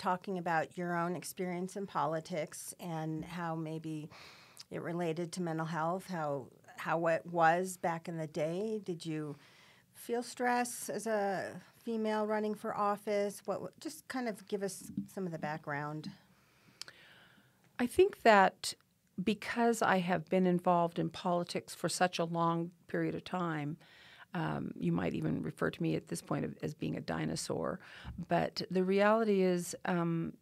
talking about your own experience in politics and how maybe it related to mental health, how it was back in the day. Did you feel stress as a female running for office? Just kind of give us some of the background. I think that because I have been involved in politics for such a long period of time, you might even refer to me at this point as being a dinosaur. But the reality is,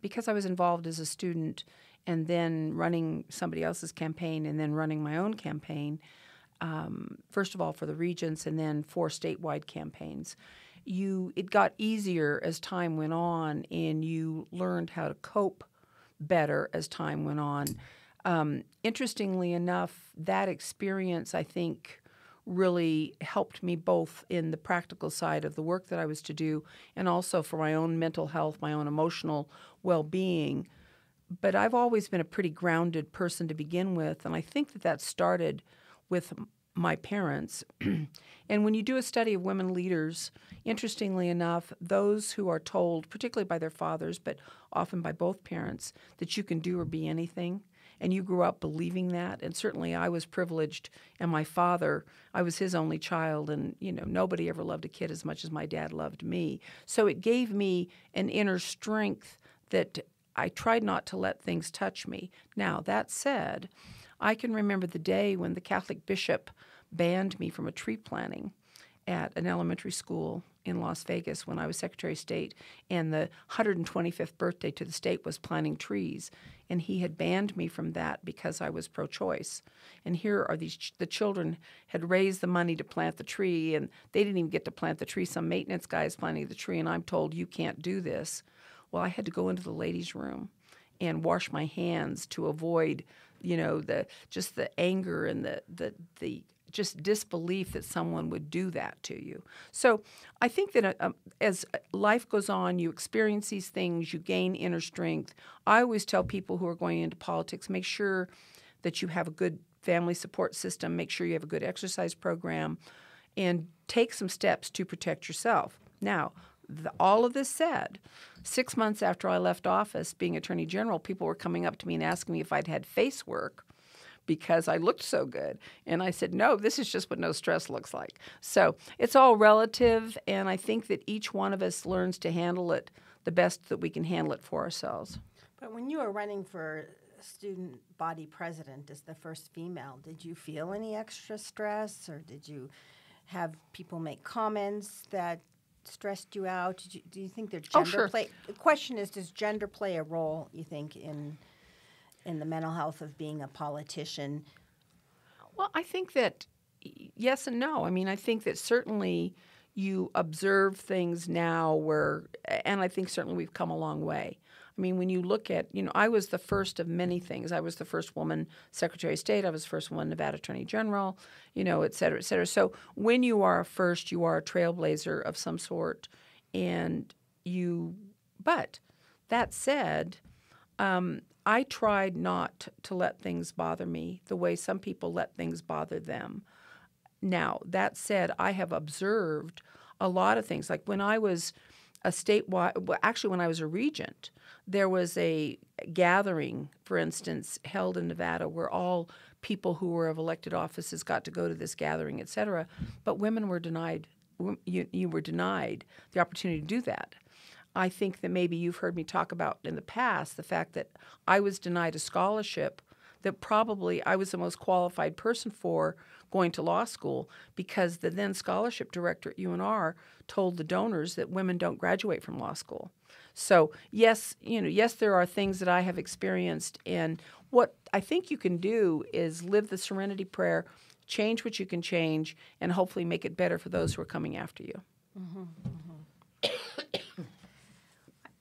because I was involved as a student and then running somebody else's campaign and then running my own campaign, first of all for the regents and then 4 statewide campaigns, it got easier as time went on, and you learned how to cope better as time went on. Interestingly enough, that experience, I think, really helped me both in the practical side of the work that I was to do and also for my own mental health, my own emotional well-being. But I've always been a pretty grounded person to begin with, and I think that started with my parents. And when you do a study of women leaders, interestingly enough, those who are told, particularly by their fathers, but often by both parents, that you can do or be anything, and you grew up believing that. And certainly I was privileged, and my father, I was his only child, and nobody ever loved a kid as much as my dad loved me. So it gave me an inner strength that I tried not to let things touch me. Now, that said, I can remember the day when the Catholic bishop banned me from a tree planting at an elementary school in Las Vegas when I was Secretary of State, and the 125th birthday to the state was planting trees. And he had banned me from that because I was pro-choice. And here are the children had raised the money to plant the tree, and they didn't even get to plant the tree. Some maintenance guy is planting the tree, and I'm told, you can't do this. Well, I had to go into the ladies' room and wash my hands to avoid, the anger and the just disbelief that someone would do that to you. So I think that as life goes on, you experience these things, you gain inner strength. I always tell people who are going into politics, make sure that you have a good family support system, make sure you have a good exercise program, and take some steps to protect yourself. Now, all of this said, 6 months after I left office being Attorney General, people were coming up to me and asking me if I'd had face work because I looked so good. And I said, no, this is just what no stress looks like. So it's all relative, and I think that each one of us learns to handle it the best that we can handle it for ourselves. But when you were running for student body president as the first female, did you feel any extra stress, or did you have people make comments that stressed you out? Do you think that gender play? The question is, does gender play a role, you think, in the mental health of being a politician? Well, I think that yes and no. I mean, I think that certainly you observe things now and I think certainly we've come a long way. I mean, when you look at, I was the first of many things. I was the first woman Secretary of State. I was the first woman Nevada Attorney General, et cetera, et cetera. So when you are a first, you are a trailblazer of some sort. But that said, I tried not to let things bother me the way some people let things bother them. Now, that said, I have observed a lot of things. Like when I was when I was a regent, there was a gathering, for instance, held in Nevada where all people who were of elected offices got to go to this gathering, et cetera, but women were denied. You were denied the opportunity to do that. I think that maybe you've heard me talk about in the past the fact that I was denied a scholarship that probably I was the most qualified person for going to law school because the then scholarship director at UNR told the donors that women don't graduate from law school. So yes, there are things that I have experienced, and what I think you can do is live the serenity prayer, change what you can change, and hopefully make it better for those who are coming after you. Mm-hmm, mm-hmm.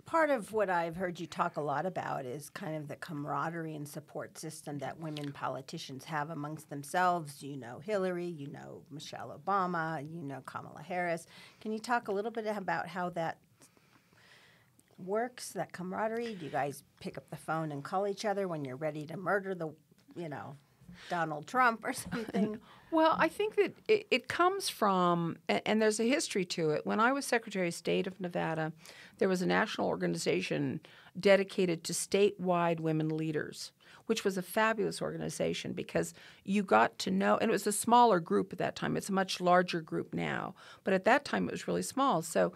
Part of what I've heard you talk a lot about is kind of the camaraderie and support system that women politicians have amongst themselves. You know Hillary, you know Michelle Obama, you know Kamala Harris. Can you talk a little bit about how that works, that camaraderie? Do you guys pick up the phone and call each other when you're ready to murder Donald Trump or something? Well, I think that it comes from, and there's a history to it. When I was Secretary of State of Nevada, there was a national organization dedicated to statewide women leaders, which was a fabulous organization because you got to know, and it was a smaller group at that time. It's a much larger group now, but at that time it was really small. So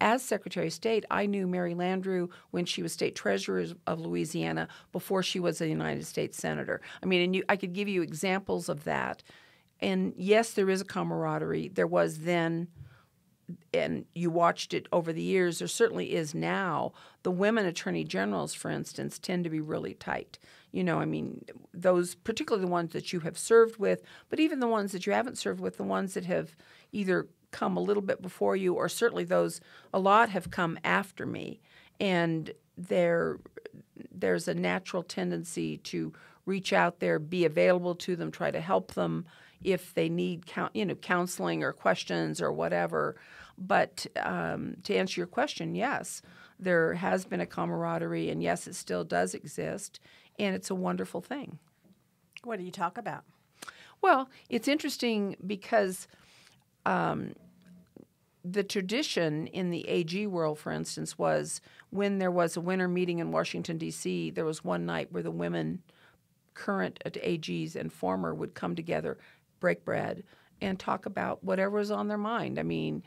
as Secretary of State, I knew Mary Landrieu when she was State Treasurer of Louisiana before she was a United States Senator. I mean, and I could give you examples of that. And yes, there is a camaraderie. There was then, and you watched it over the years, there certainly is now. The women attorney generals, for instance, tend to be really tight. You know, I mean, those, particularly the ones that you have served with, but even the ones that you haven't served with, the ones that have either come a little bit before you or certainly those, a lot have come after me. And there's a natural tendency to reach out there, be available to them, try to help them if they need counseling or questions or whatever. But to answer your question, yes, there has been a camaraderie, and yes, it still does exist, and it's a wonderful thing. What do you talk about? Well, it's interesting because the tradition in the AG world, for instance, was when there was a winter meeting in Washington, D.C., there was one night where the women, current AGs and former, would come together, break bread, and talk about whatever was on their mind. I mean,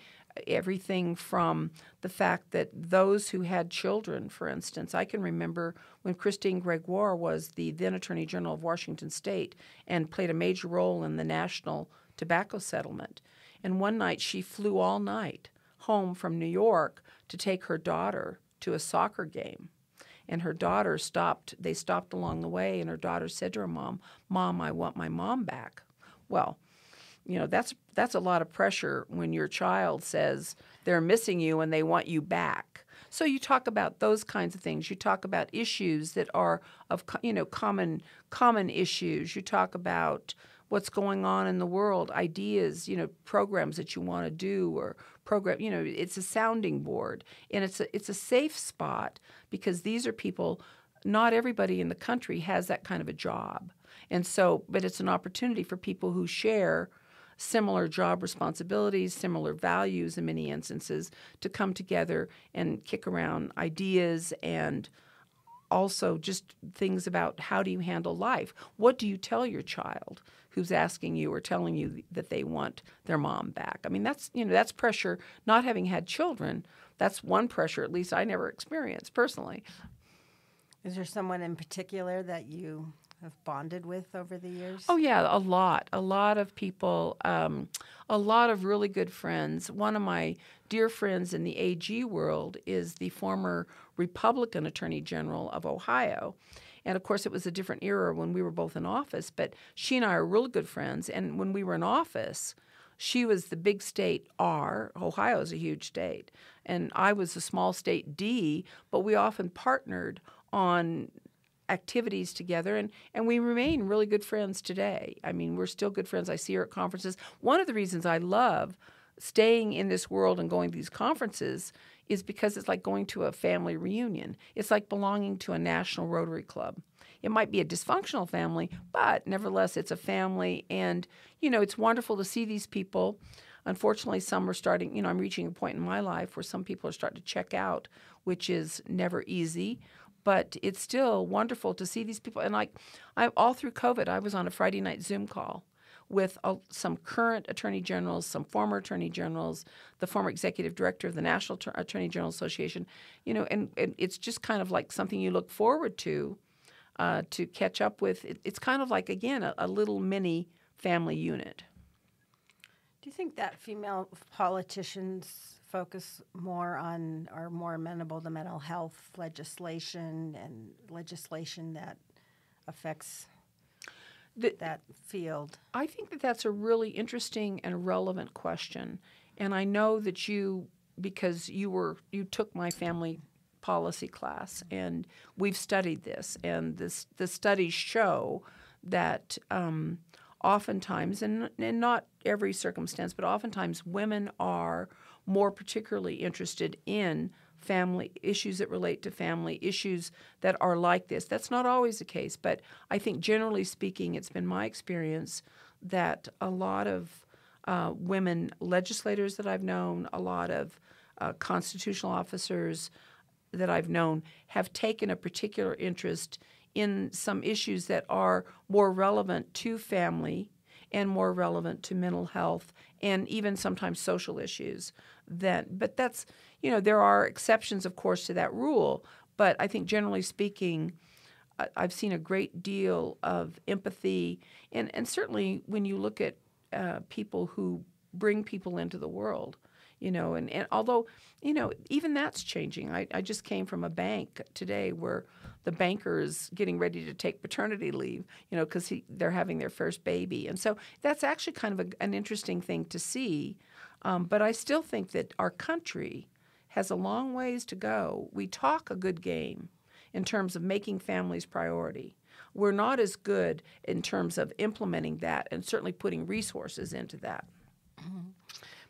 everything from the fact that those who had children, for instance, I can remember when Christine Gregoire was the then Attorney General of Washington State and played a major role in the national tobacco settlement. And one night she flew all night home from New York to take her daughter to a soccer game. And her daughter they stopped along the way, and her daughter said to her mom, "Mom, I want my mom back." Well, you know, that's a lot of pressure when your child says they're missing you and they want you back. So you talk about those kinds of things. You talk about issues that are of, common issues. You talk about what's going on in the world, ideas, programs that you want to do, or it's a sounding board. And it's a safe spot because these are people, not everybody in the country has that kind of a job. And so, but it's an opportunity for people who share similar job responsibilities, similar values in many instances, to come together and kick around ideas and also just things about how do you handle life. What do you tell your child who's asking you or telling you that they want their mom back? I mean, that's pressure. Not having had children, that's one pressure, at least I never experienced personally. Is there someone in particular that you have bonded with over the years? Oh, yeah, a lot of people, a lot of really good friends. One of my dear friends in the AG world is the former Republican Attorney General of Ohio. And, of course, it was a different era when we were both in office, but she and I are really good friends. And when we were in office, she was the big state R. Ohio is a huge state. And I was the small state D, but we often partnered on activities together, and we remain really good friends today. I mean, we're still good friends. I see her at conferences. One of the reasons I love staying in this world and going to these conferences is because it's like going to a family reunion. It's like belonging to a National Rotary Club. It might be a dysfunctional family, but nevertheless, it's a family, and, it's wonderful to see these people. Unfortunately, some are starting, I'm reaching a point in my life where some people are starting to check out, which is never easy. But it's still wonderful to see these people. And all through COVID, I was on a Friday night Zoom call with some current attorney generals, some former attorney generals, the former executive director of the National Attorney General Association, and it's just kind of like something you look forward to catch up with. It's kind of like, again, a little mini family unit. Do you think that female politicians focus more on, or more amenable to mental health legislation and legislation that affects that field? I think that's a really interesting and relevant question. And I know that because you took my family policy class, and we've studied this, and the studies show that oftentimes, and not every circumstance, but oftentimes women are more particularly interested in family issues that relate to family, issues that are like this. That's not always the case, but I think generally speaking, it's been my experience that a lot of women legislators that I've known, a lot of constitutional officers that I've known have taken a particular interest in some issues that are more relevant to family and more relevant to mental health and even sometimes social issues. But that's, there are exceptions, of course, to that rule. But I think generally speaking, I've seen a great deal of empathy. And certainly when you look at people who bring people into the world, and although, even that's changing. I just came from a bank today where the banker is getting ready to take paternity leave, because they're having their first baby. And so that's actually kind of an interesting thing to see. But I still think that our country has a long ways to go. We talk a good game in terms of making families priority. We're not as good in terms of implementing that and certainly putting resources into that. Mm-hmm.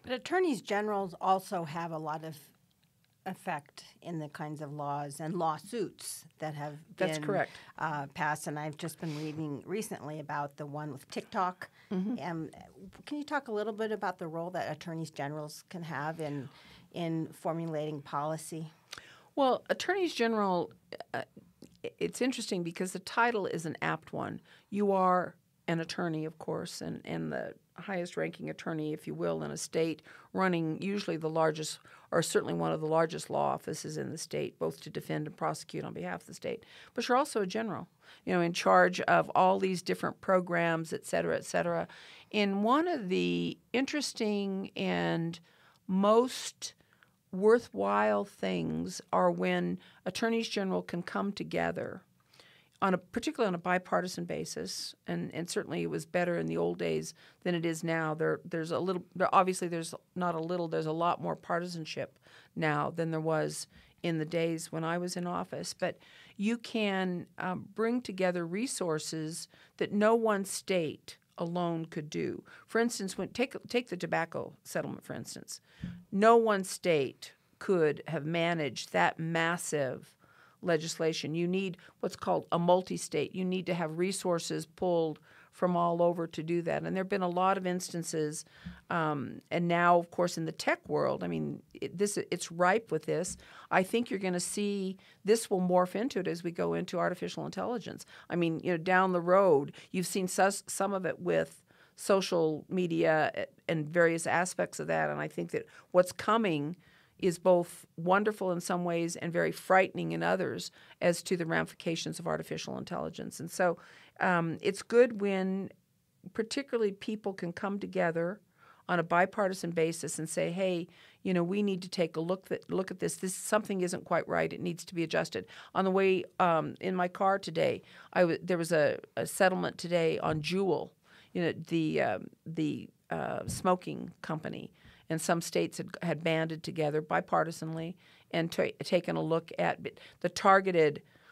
But attorneys generals also have a lot of effect in the kinds of laws and lawsuits that have been That's correct. Passed. And I've just been reading recently about the one with TikTok. Mm-hmm. Can you talk a little bit about the role that attorneys generals can have in formulating policy? Well, attorneys general, it's interesting because the title is an apt one. You are an attorney, of course, and the highest ranking attorney, if you will, in a state, running usually the largest or certainly one of the largest law offices in the state, both to defend and prosecute on behalf of the state. But you're also a general, in charge of all these different programs, et cetera, et cetera. And one of the interesting and most worthwhile things are when attorneys general can come together particularly on a bipartisan basis, and certainly it was better in the old days than it is now. There's a lot more partisanship now than there was in the days when I was in office. But you can bring together resources that no one state alone could do. For instance, take the tobacco settlement, for instance. No one state could have managed that massive legislation. You need what's called a multi-state. You need to have resources pulled from all over to do that. And there have been a lot of instances, and now, of course, in the tech world, it's ripe with this. I think you're going to see this will morph into it as we go into artificial intelligence. Down the road, you've seen some of it with social media and various aspects of that, and I think that what's coming is both wonderful in some ways and very frightening in others as to the ramifications of artificial intelligence. And so it's good when particularly people can come together on a bipartisan basis and say, hey, we need to take a look at this. Something isn't quite right. It needs to be adjusted. On the way in my car today, there was a settlement today on Juul, the smoking company. And some states had banded together bipartisanly and taken a look at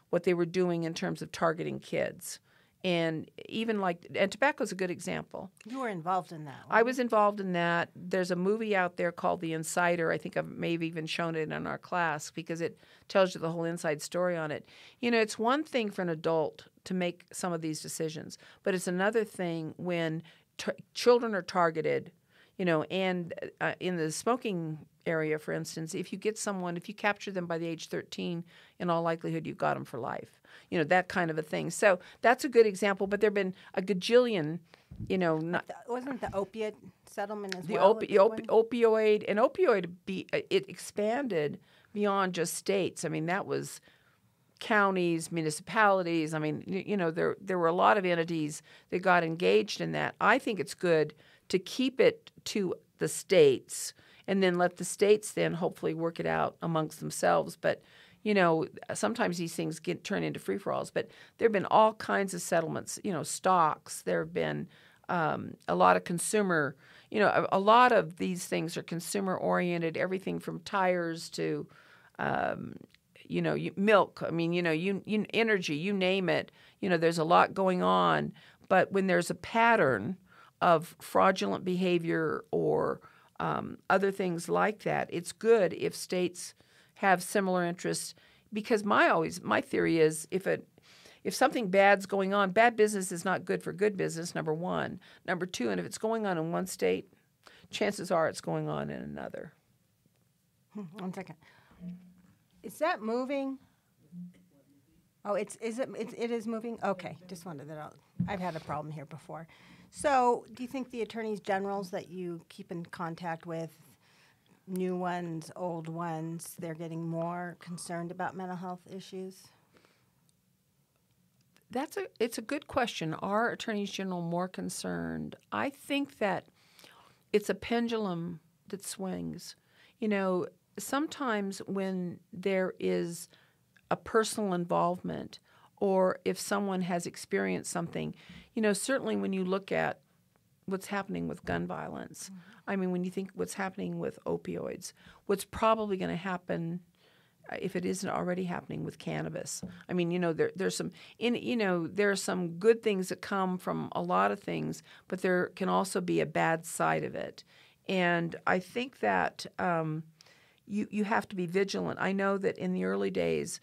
what they were doing in terms of targeting kids. And and tobacco is a good example. You were involved in that. I was involved in that. There's a movie out there called The Insider. I think I may have even shown it in our class because it tells you the whole inside story on it. it's one thing for an adult to make some of these decisions, but it's another thing when children are targeted. And in the smoking area, for instance, if you capture them by the age 13, in all likelihood, you've got them for life. That kind of a thing. So that's a good example, but there have been a gajillion, wasn't the opiate settlement as the well? opioid, it expanded beyond just states. That was counties, municipalities. There were a lot of entities that got engaged in that. I think it's good to keep it to the states and then let the states then hopefully work it out amongst themselves. But, sometimes these things turn into free-for-alls. But there have been all kinds of settlements, stocks. There have been a lot of consumer, a lot of these things are consumer-oriented, everything from tires to, milk. Energy, you name it. There's a lot going on. But when there's a pattern of fraudulent behavior or other things like that, it's good if states have similar interests because my theory is if if something bad's going on, bad business is not good for good business, number one. Number two, and if it's going on in one state, chances are it's going on in another. 1 second. Is that moving? Oh, it is moving? Okay, just wanted that out. I've had a problem here before. So do you think the attorneys generals that you keep in contact with, new ones, old ones, they're getting more concerned about mental health issues? It's a good question. Are attorneys general more concerned? I think that it's a pendulum that swings. You know, sometimes when there is a personal involvement, or if someone has experienced something, you know, certainly when you look at what's happening with gun violence, I mean, when you think what's happening with opioids, what's probably going to happen, if it isn't already happening, with cannabis. I mean, you know, there's some, there are some good things that come from a lot of things, but there can also be a bad side of it. And I think that you have to be vigilant. I know that in the early days,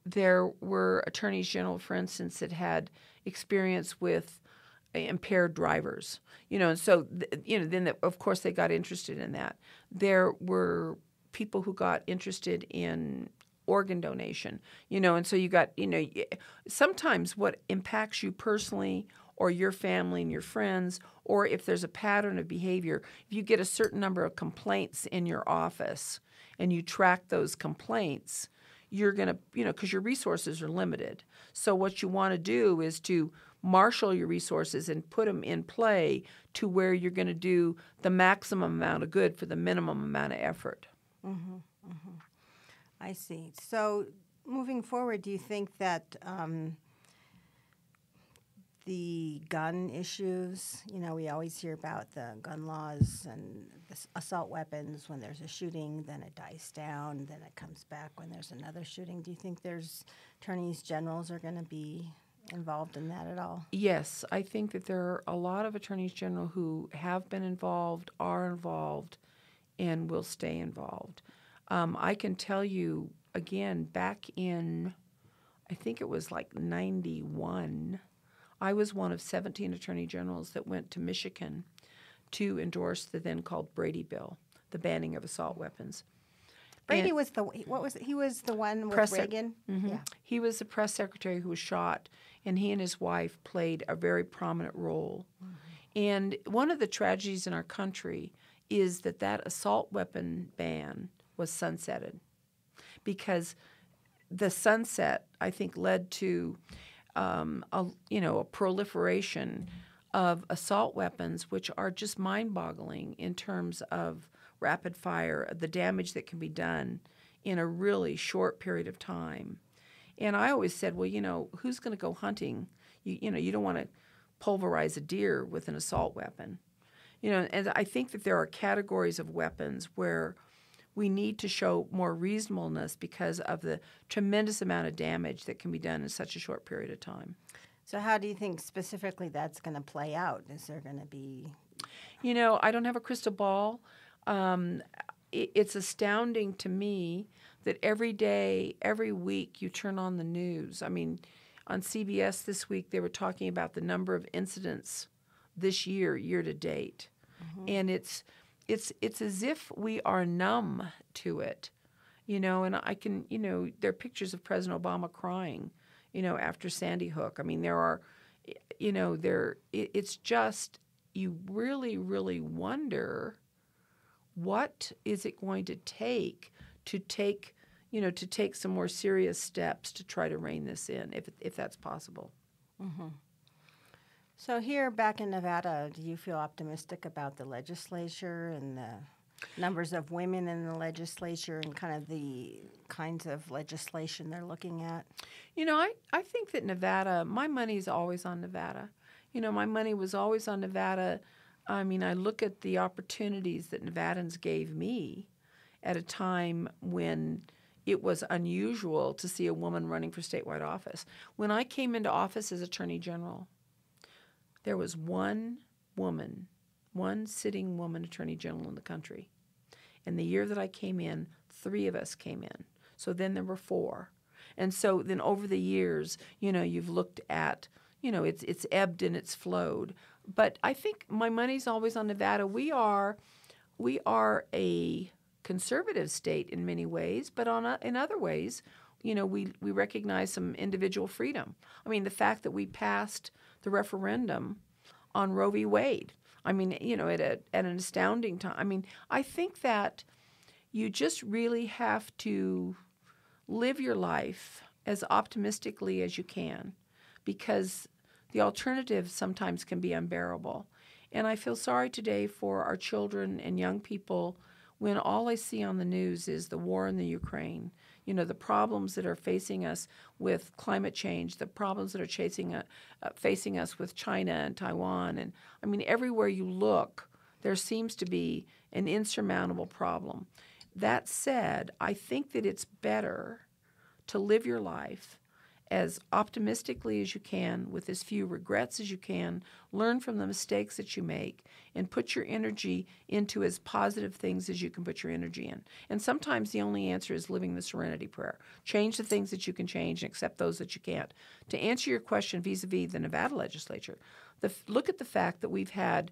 there were attorneys general, for instance, that had experience with impaired drivers, you know, and so, then of course they got interested in that. There were people who got interested in organ donation, you know, and so you got, sometimes what impacts you personally or your family and your friends, or if there's a pattern of behavior, if you get a certain number of complaints in your office and you track those complaints, you're going to, because your resources are limited. So what you want to do is to marshal your resources and put them in play to where you're going to do the maximum amount of good for the minimum amount of effort. Mm-hmm, mm-hmm. I see. So moving forward, do you think that the gun issues, we always hear about the gun laws and the assault weapons. When there's a shooting, then it dies down, then it comes back when there's another shooting. Do you think there's attorneys generals are going to be involved in that at all? Yes, I think that there are a lot of attorneys general who have been involved, are involved, and will stay involved. I can tell you, again, back in, I think it was like 91, I was one of 17 attorney generals that went to Michigan to endorse the then called Brady Bill, the banning of assault weapons. Brady was he was the one with Reagan? Mm-hmm. Yeah. He was the press secretary who was shot, and he and his wife played a very prominent role. Mm-hmm. And one of the tragedies in our country is that assault weapon ban was sunsetted, because the sunset, I think, led to a proliferation of assault weapons, which are just mind-boggling in terms of rapid fire, the damage that can be done in a really short period of time. And I always said, well, who's going to go hunting? You don't want to pulverize a deer with an assault weapon. And I think that there are categories of weapons where we need to show more reasonableness because of the tremendous amount of damage that can be done in such a short period of time. So how do you think specifically that's going to play out? Is there going to be... I don't have a crystal ball. It's astounding to me that every day, every week, you turn on the news. I mean, on CBS this week, they were talking about the number of incidents this year to date. Mm-hmm. And it's as if we are numb to it, and I can, there are pictures of President Obama crying, after Sandy Hook. I mean, there are, it's just, you really, really wonder what is it going to take some more serious steps to try to rein this in, if that's possible. Mm-hmm. So here back in Nevada, do you feel optimistic about the legislature and the numbers of women in the legislature and kind of the kinds of legislation they're looking at? I think that Nevada, my money is always on Nevada. My money was always on Nevada. I mean, I look at the opportunities that Nevadans gave me at a time when it was unusual to see a woman running for statewide office. When I came into office as Attorney General, there was one sitting woman attorney general in the country. And the year that I came in, 3 of us came in. So then there were 4. And so then over the years, you've looked at, it's ebbed and it's flowed. But I think my money's always on Nevada. We are a conservative state in many ways, but in other ways, we recognize some individual freedom. I mean, the fact that we passed the referendum on Roe v. Wade, at an astounding time. I mean, I think that you just really have to live your life as optimistically as you can, because the alternative sometimes can be unbearable. And I feel sorry today for our children and young people when all I see on the news is the war in the Ukraine, the problems that are facing us with climate change, the problems that are facing us with China and Taiwan. And I mean, everywhere you look, there seems to be an insurmountable problem. That said, I think that it's better to live your life as optimistically as you can, with as few regrets as you can, learn from the mistakes that you make, and put your energy into as positive things as you can put your energy in. And sometimes the only answer is living the serenity prayer. Change the things that you can change and accept those that you can't. To answer your question vis-a-vis the Nevada legislature, look at the fact that we've had,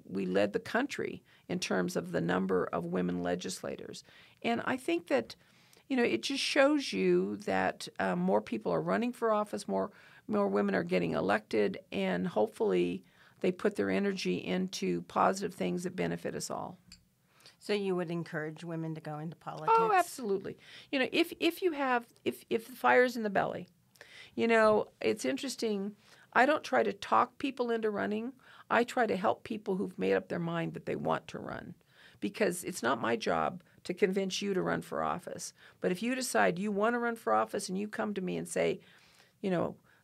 we led the country in terms of the number of women legislators. And I think that it just shows you that more people are running for office, more women are getting elected, and hopefully they put their energy into positive things that benefit us all. So you would encourage women to go into politics? Oh, absolutely. If the fire's in the belly, it's interesting. I don't try to talk people into running. I try to help people who've made up their mind that they want to run, because it's not my job to convince you to run for office. But if you decide you want to run for office and you come to me and say,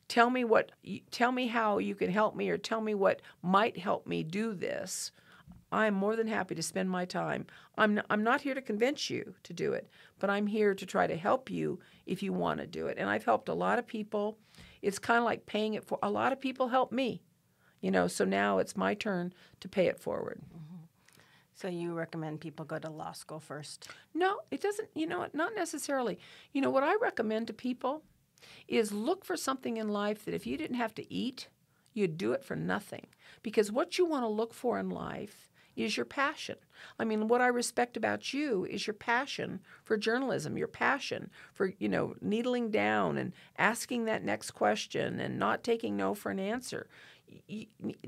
tell me how you can help me, or tell me what might help me do this, I'm more than happy to spend my time. I'm not here to convince you to do it, but I'm here to try to help you if you want to do it. And I've helped a lot of people. It's kind of like paying it forward. A lot of people help me, so now it's my turn to pay it forward. Mm-hmm. So you recommend people go to law school first? No, it doesn't, not necessarily. What I recommend to people is look for something in life that if you didn't have to eat, you'd do it for nothing. Because what you want to look for in life is your passion. I mean, what I respect about you is your passion for journalism, your passion for, needling down and asking that next question and not taking no for an answer.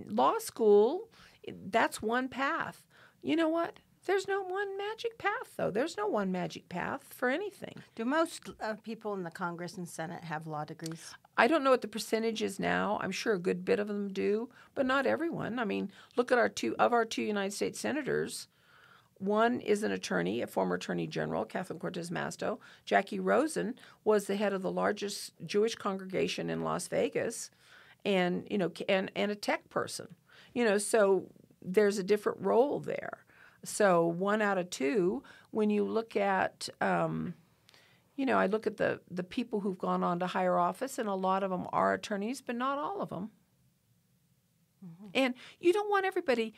Law school, that's one path. You know what? There's no one magic path, though. There's no one magic path for anything. Do most people in the Congress and Senate have law degrees? I don't know what the percentage is now. I'm sure a good bit of them do, but not everyone. I mean, look at our two United States senators. One is an attorney, a former attorney general, Catherine Cortez Masto. Jackie Rosen was the head of the largest Jewish congregation in Las Vegas, and and a tech person. So there's a different role there. So 1 out of 2, when you look at, I look at the people who've gone on to higher office, and a lot of them are attorneys, but not all of them. Mm-hmm. And you don't want everybody,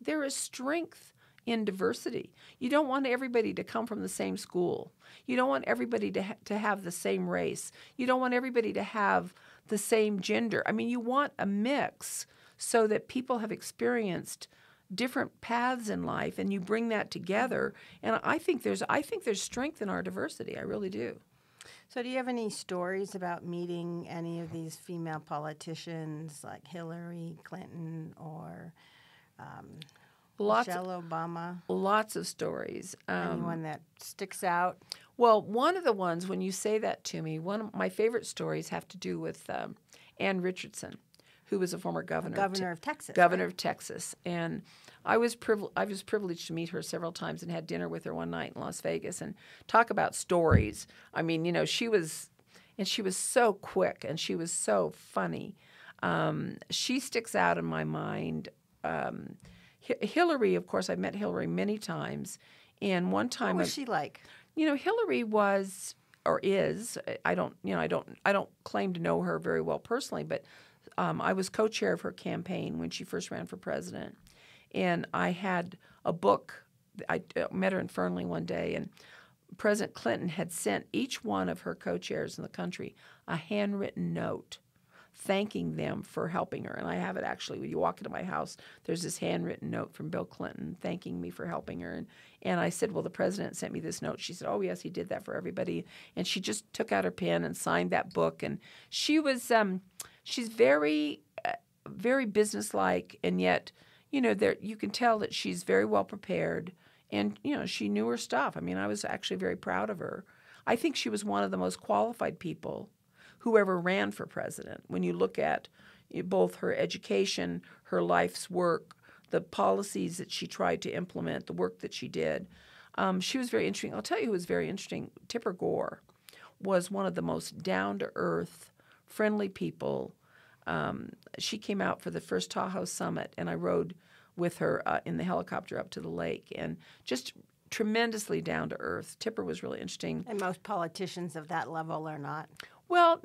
there is strength in diversity. You don't want everybody to come from the same school. You don't want everybody to have the same race. You don't want everybody to have the same gender. I mean, you want a mix so that people have experienced different paths in life, and you bring that together. And I think there's strength in our diversity. I really do. So do you have any stories about meeting any of these female politicians like Hillary Clinton or Michelle Obama? Lots of stories. Anyone that sticks out? Well, one of the ones, when you say that to me, one of my favorite stories have to do with Ann Richardson, who was a former governor of Texas. Governor of Texas. And I was privileged to meet her several times and had dinner with her one night in Las Vegas and talk about stories. I mean, she was so quick and she was so funny. She sticks out in my mind. Hillary, of course, I've met Hillary many times. And one time, what was she like? Hillary was or is. I don't claim to know her very well personally, but I was co-chair of her campaign when she first ran for president. And I had a book. I met her in Fernley one day, and President Clinton had sent each one of her co-chairs in the country a handwritten note thanking them for helping her. And I have it actually. When you walk into my house, there's this handwritten note from Bill Clinton thanking me for helping her. And I said, well, the president sent me this note. She said, oh, yes, he did that for everybody. And she just took out her pen and signed that book. And she was, she's very, very businesslike. And yet, there you can tell that she's very well prepared. And, she knew her stuff. I mean, I was actually very proud of her. I think she was one of the most qualified people who ever ran for president. When you look at both her education, her life's work, the policies that she tried to implement, the work that she did, she was very interesting. I'll tell you who was very interesting. Tipper Gore was one of the most down-to-earth, friendly people. She came out for the first Tahoe summit, and I rode with her in the helicopter up to the lake, and just tremendously down to earth. Tipper was really interesting. And most politicians of that level are not. Well,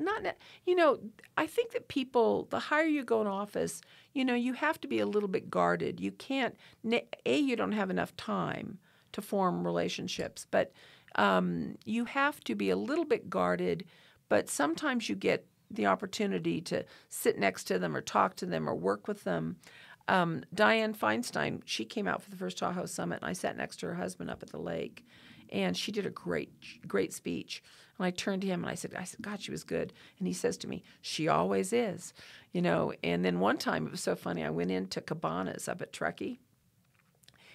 I think that people, the higher you go in office, you have to be a little bit guarded. You can't, you don't have enough time to form relationships, but you have to be a little bit guarded, but sometimes you get the opportunity to sit next to them or talk to them or work with them. Dianne Feinstein, she came out for the first Tahoe summit, and I sat next to her husband up at the lake, and she did a great speech. And I turned to him and I said, God, she was good. And he says to me, she always is, And then one time, it was so funny, I went into Cabanas up at Truckee.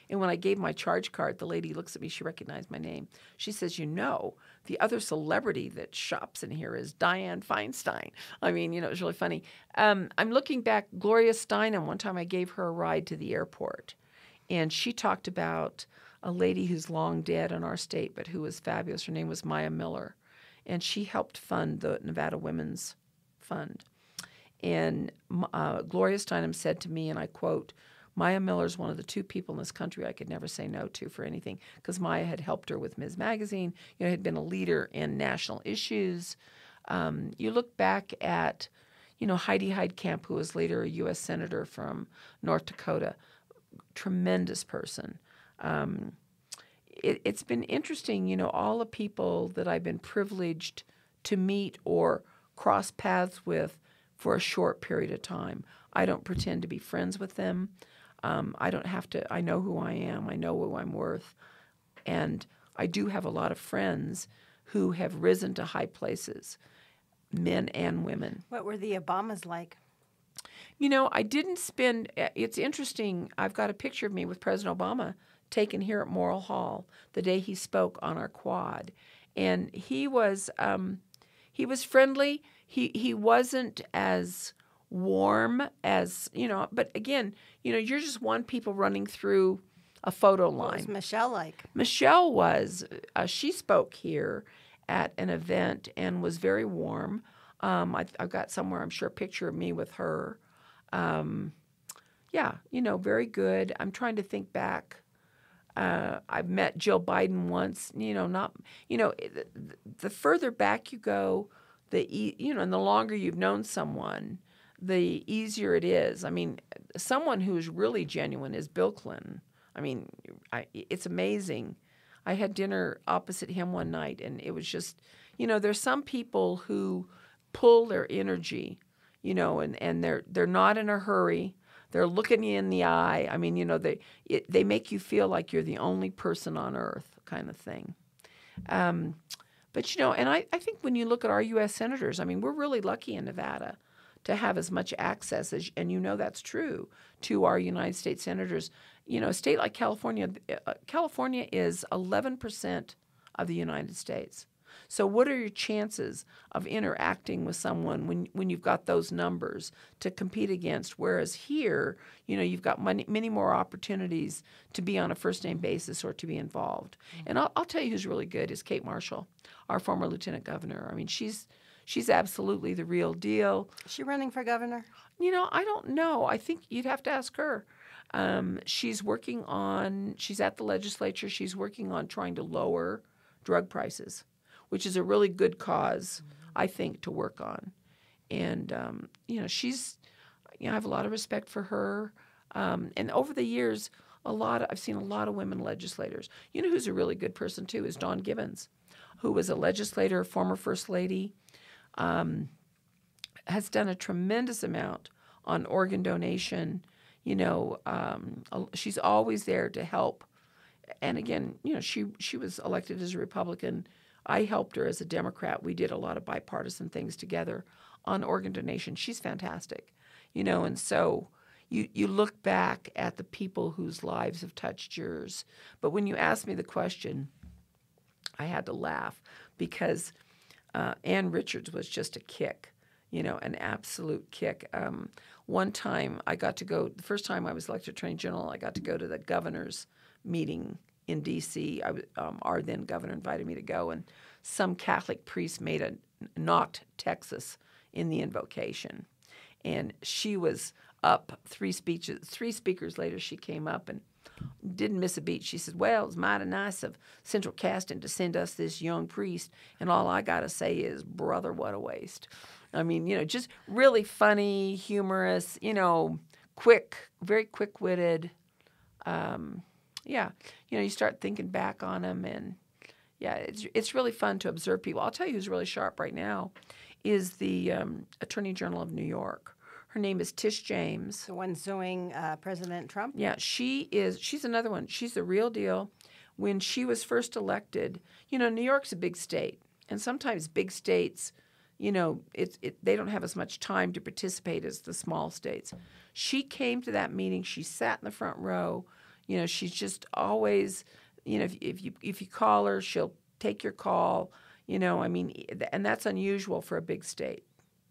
And when I gave my charge card, the lady looks at me, she recognized my name. She says, the other celebrity that shops in here is Dianne Feinstein. I mean, it was really funny. I'm looking back, Gloria Steinem, one time I gave her a ride to the airport. And she talked about a lady who's long dead in our state, but who was fabulous. Her name was Maya Miller. And she helped fund the Nevada Women's Fund. And Gloria Steinem said to me, and I quote, Maya Miller's one of the two people in this country I could never say no to for anything, because Maya had helped her with Ms. Magazine, had been a leader in national issues. You look back at, Heidi Heitkamp, who was later a U.S. Senator from North Dakota, tremendous person. It's been interesting, all the people that I've been privileged to meet or cross paths with for a short period of time. I don't pretend to be friends with them. I don't have to. I know who I am. I know who I'm worth. And I do have a lot of friends who have risen to high places, men and women. What were the Obamas like? I didn't spend, it's interesting, I've got a picture of me with President Obama taken here at Morrill Hall the day he spoke on our quad. And he was friendly. He wasn't as warm as, but again, you're just one people running through a photo line. What was Michelle like? Michelle was, she spoke here at an event and was very warm. I've got somewhere, I'm sure, a picture of me with her. Very good. I'm trying to think back. I've met Jill Biden once. The further back you go, and the longer you've known someone, the easier it is. I mean, someone who is really genuine is Bill Clinton. I mean, it's amazing. I had dinner opposite him one night, and it was just, there's some people who pull their energy, and they're not in a hurry. They're looking you in the eye. I mean, they make you feel like you're the only person on earth, kind of thing. But and I think when you look at our U.S. senators, I mean, we're really lucky in Nevada to have as much access as, and that's true, to our United States senators. A state like California, California is 11% of the United States. So what are your chances of interacting with someone when you've got those numbers to compete against? Whereas here, you've got many more opportunities to be on a first-name basis or to be involved. And I'll tell you who's really good is Kate Marshall, our former lieutenant governor. I mean, she's absolutely the real deal. Is she running for governor? I don't know. I think you'd have to ask her. She's at the legislature. She's working on trying to lower drug prices, which is a really good cause, I think, to work on. And, I have a lot of respect for her. And over the years, I've seen a lot of women legislators. You know who's a really good person too is Dawn Gibbons, who was a legislator, former first lady, has done a tremendous amount on organ donation. She's always there to help. And again, she was elected as a Republican. I helped her as a Democrat. We did a lot of bipartisan things together on organ donation. She's fantastic, and so you look back at the people whose lives have touched yours. But when you asked me the question, I had to laugh because Ann Richards was just a kick, an absolute kick. One time I got to go, the first time I was elected Attorney General, I got to go to the governor's meeting in D.C. Our then governor invited me to go, and some Catholic priest knocked Texas in the invocation. And she was up three speakers later, she came up and didn't miss a beat. She said, well, it's mighty nice of Central Casting to send us this young priest, and all I got to say is, brother, what a waste. I mean, just really funny, humorous, quick, very quick-witted. You start thinking back on them, and it's really fun to observe people. I'll tell you who's really sharp right now is the Attorney General of New York. Her name is Tish James. The one suing President Trump? Yeah, she's another one. She's the real deal. When she was first elected, New York's a big state, and sometimes big states, they don't have as much time to participate as the small states. She came to that meeting. She sat in the front row. She's just always, if you call her, she'll take your call. And that's unusual for a big state.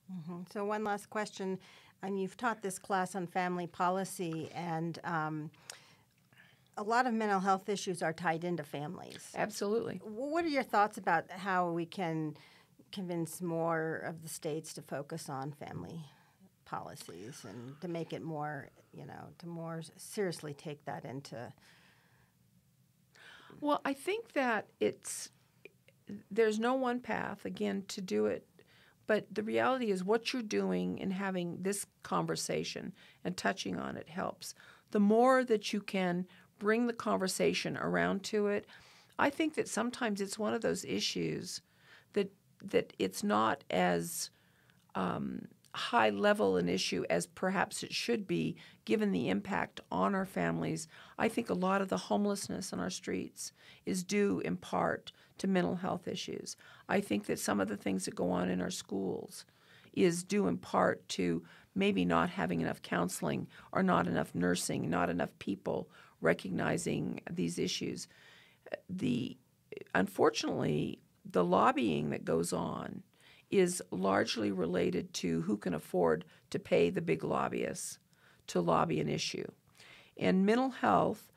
Mm-hmm. So one last question. You've taught this class on family policy, and a lot of mental health issues are tied into families. Absolutely. What are your thoughts about how we can convince more of the states to focus on family policies and to make it more, to more seriously take that into? Well, I think that there's no one path, again, to do it. But the reality is what you're doing and having this conversation and touching on it helps. The more that you can bring the conversation around to it, I think that sometimes it's one of those issues that it's not as high level an issue as perhaps it should be given the impact on our families. I think a lot of the homelessness on our streets is due in part to mental health issues. I think that some of the things that go on in our schools is due in part to maybe not having enough counseling or not enough nursing, not enough people recognizing these issues. Unfortunately, the lobbying that goes on is largely related to who can afford to pay the big lobbyists to lobby an issue. And mental health,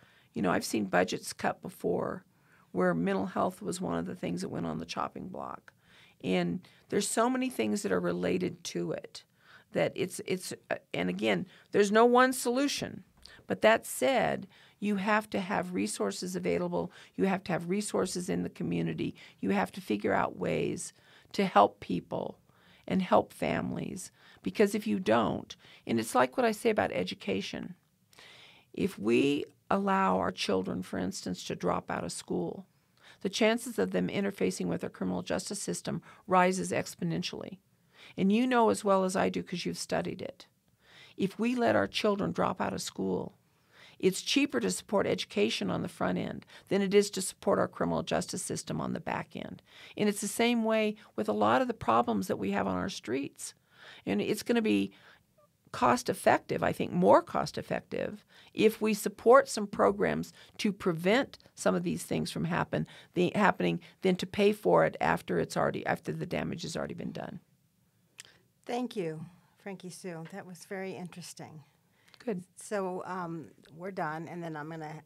I've seen budgets cut before where mental health was one of the things that went on the chopping block. And there's so many things that are related to it that and again, there's no one solution. But that said, you have to have resources available. You have to have resources in the community. You have to figure out ways to help people and help families. Because if you don't, and it's like what I say about education, if we allow our children, for instance, to drop out of school, the chances of them interfacing with our criminal justice system rises exponentially. And you know as well as I do because you've studied it. If we let our children drop out of school, it's cheaper to support education on the front end than it is to support our criminal justice system on the back end. And it's the same way with a lot of the problems that we have on our streets. And it's going to be cost effective, I think more cost effective, if we support some programs to prevent some of these things from happening than to pay for it after the damage has already been done. Thank you, Frankie Sue. That was very interesting. Good. So we're done, and then I'm going to